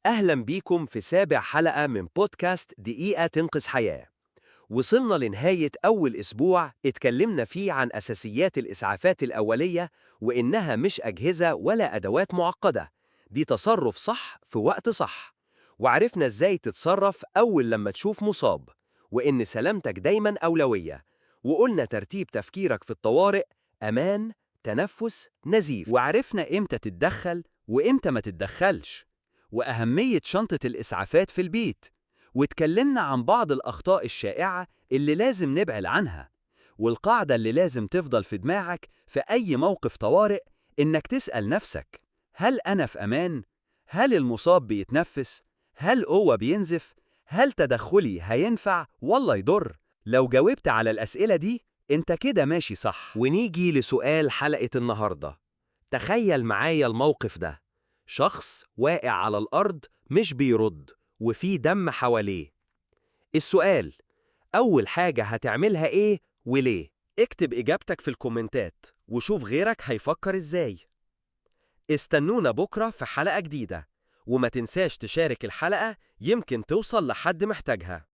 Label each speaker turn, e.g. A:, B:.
A: أهلا بيكم في سابع حلقة من بودكاست دقيقة تنقذ حياة. وصلنا لنهاية أول أسبوع اتكلمنا فيه عن أساسيات الإسعافات الأولية، وإنها مش أجهزة ولا أدوات معقدة، دي تصرف صح في وقت صح. وعرفنا إزاي تتصرف أول لما تشوف مصاب، وإن سلامتك دايما أولوية. وقلنا ترتيب تفكيرك في الطوارئ: أمان، تنفس، نزيف.
B: وعرفنا إمتى تتدخل وإمتى ما تتدخلش، وأهمية شنطة الإسعافات في البيت، واتكلمنا عن بعض الأخطاء الشائعة اللي لازم نبعد عنها، والقاعدة اللي لازم تفضل في دماغك في أي موقف طوارئ: إنك تسأل نفسك: هل أنا في أمان؟ هل المصاب بيتنفس؟ هل هو بينزف؟ هل تدخلي هينفع ولا يضر؟ لو جاوبت على الأسئلة دي أنت كده ماشي صح.
A: ونيجي لسؤال حلقة النهاردة. تخيل معايا الموقف ده: شخص واقع على الأرض مش بيرد، وفي دم حواليه. السؤال: أول حاجة هتعملها إيه وليه؟ اكتب إجابتك في الكومنتات وشوف غيرك هيفكر إزاي. استنونا بكرة في حلقة جديدة، وما تنساش تشارك الحلقة، يمكن توصل لحد محتاجها.